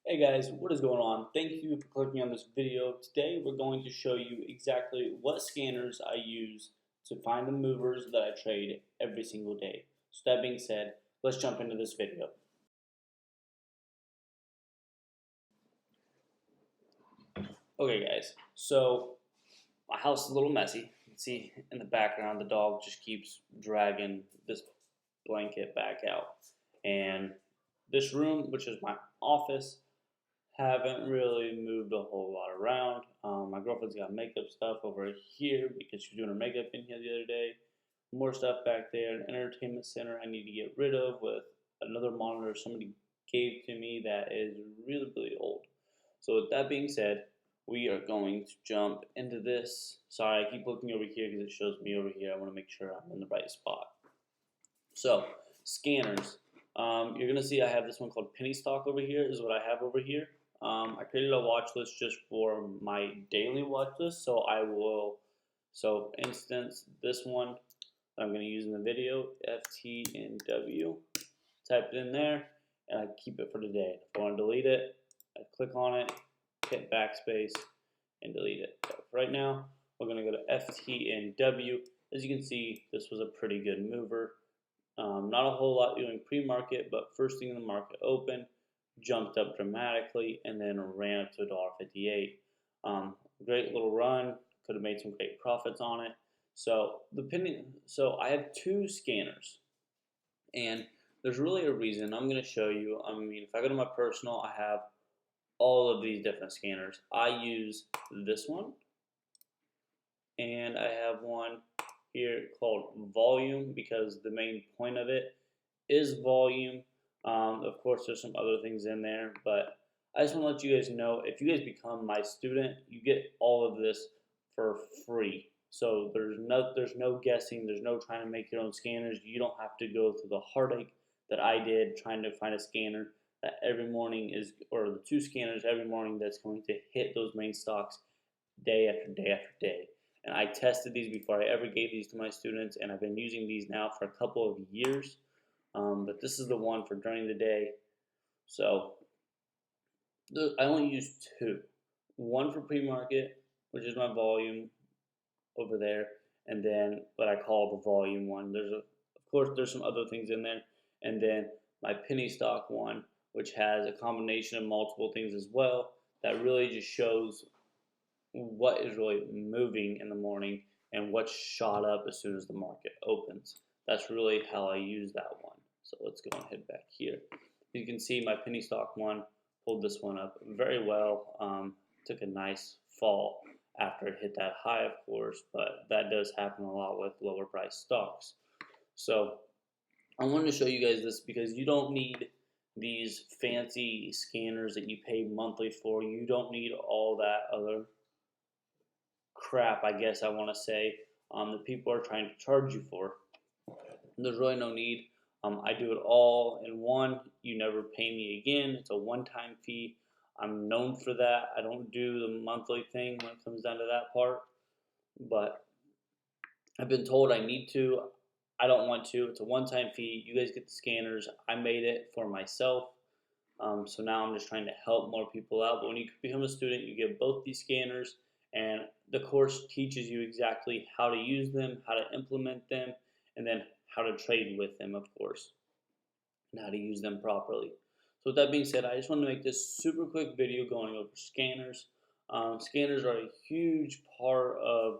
Hey guys, what is going on? Thank you for clicking on this video. Today we're going to show you exactly what scanners I use to find the movers that I trade every single day. So that being said, let's jump into this video. Okay guys, so my house is a little messy. You can see in the background the dog just keeps dragging this blanket back out. And this room, which is my office, haven't really moved a whole lot around. My girlfriend's got makeup stuff over here because she's doing her makeup in here the other day. More stuff back there. An entertainment center I need to get rid of with another monitor somebody gave to me that is really, really old. So with that being said, we are going to jump into this. Sorry, I keep looking over here because it shows me over here. I want to make sure I'm in the right spot. So, scanners. You're going to see I have this one called penny stock over here is what I have over here. I created a watch list just for my daily watch list, so instance, this one that I'm going to use in the video, FTNW, type it in there, and I keep it for today. If I want to delete it, I click on it, hit backspace, and delete it. So right now, we're going to go to FTNW. As you can see, this was a pretty good mover. Not a whole lot doing pre-market, but first thing in the market open, jumped up dramatically, and then ran up to $1.58. Great little run. Could have made some great profits on it. So I have two scanners, and there's really a reason. I'm going to show you. I mean, if I go to my personal, I have all of these different scanners. I use this one, and I have one here called volume because the main point of it is volume. Of course, there's some other things in there, but I just want to let you guys know, if you guys become my student, you get all of this for free. So there's no guessing, there's no trying to make your own scanners. You don't have to go through the heartache that I did trying to find a scanner that every morning is, or the two scanners every morning that's going to hit those main stocks day after day after day. And I tested these before I ever gave these to my students, and I've been using these now for a couple of years. But this is the one for during the day. So I only use two. One for pre-market, which is my volume over there, and then what I call the volume one. Of course, there's some other things in there, and then my penny stock one, which has a combination of multiple things as well. That really just shows what is really moving in the morning and what's shot up as soon as the market opens. That's really how I use that one. So let's go and head back here. You can see my penny stock one pulled this one up very well. Took a nice fall after it hit that high, of course, but that does happen a lot with lower price stocks. So I wanted to show you guys this because you don't need these fancy scanners that you pay monthly for. You don't need all that other crap, I guess I want to say, that people are trying to charge you for. There's really no need. I do it all in one. You never pay me again. It's a one-time fee. I'm known for that. I don't do the monthly thing when it comes down to that part, but I've been told I need to. I don't want to. It's a one-time fee. You guys get the scanners. I made it for myself. So now I'm just trying to help more people out. But when you become a student, you get both these scanners, and the course teaches you exactly how to use them, how to implement them, and then how to trade with them, of course, and how to use them properly. So with that being said, I just want to make this super quick video going over scanners. Scanners are a huge part of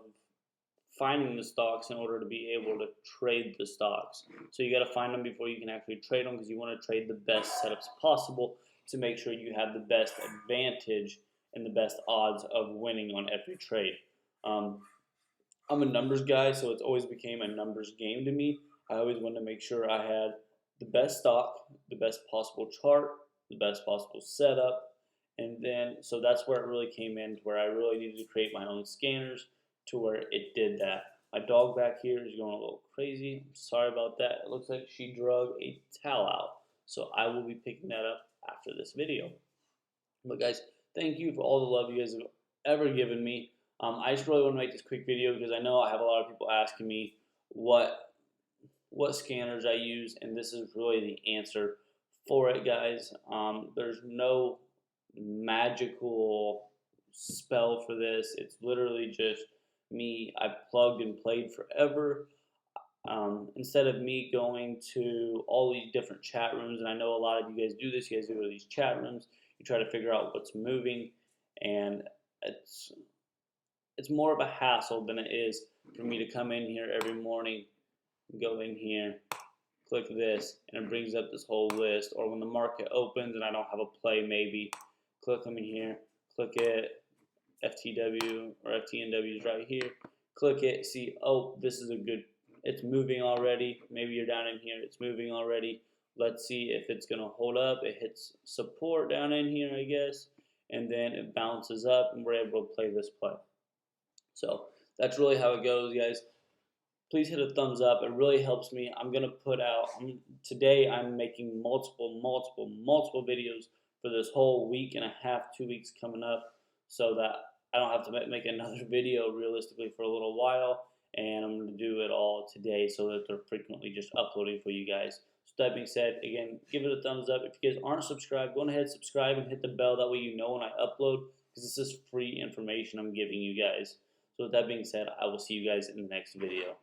finding the stocks in order to be able to trade the stocks. So you got to find them before you can actually trade them, because you want to trade the best setups possible to make sure you have the best advantage and the best odds of winning on every trade. I'm a numbers guy, so it's always became a numbers game to me. I always wanted to make sure I had the best stock, the best possible chart, the best possible setup, and then so that's where it really came in, where I really needed to create my own scanners to where it did that. My dog back here is going a little crazy. I'm sorry about that. It looks like she drug a towel out, so I will be picking that up after this video. But guys, thank you for all the love you guys have ever given me. I just really want to make this quick video because I know I have a lot of people asking me what scanners I use, and this is really the answer for it, guys. There's no magical spell for this. It's literally just me. I plugged and played forever. Instead of me going to all these different chat rooms, and I know a lot of you guys do this, you guys go to these chat rooms, you try to figure out what's moving, and it's it's more of a hassle than it is for me to come in here every morning, go in here, click this, and it brings up this whole list. Or when the market opens and I don't have a play, maybe click them in here, click it, FTW or FTNW is right here, click it, see, oh, this is a good, it's moving already. Maybe you're down in here, it's moving already. Let's see if it's going to hold up. It hits support down in here, I guess, and then it bounces up and we're able to play this play. So that's really how it goes, guys. Please hit a thumbs up. It really helps me. I'm gonna put out today. I'm making multiple videos for this whole week and a half, 2 weeks coming up, so that I don't have to make another video realistically for a little while. And I'm gonna do it all today so that they're frequently just uploading for you guys. So that being said, again, give it a thumbs up. If you guys aren't subscribed, go ahead, subscribe and hit the bell. That way you know when I upload, because this is free information I'm giving you guys. So with that being said, I will see you guys in the next video.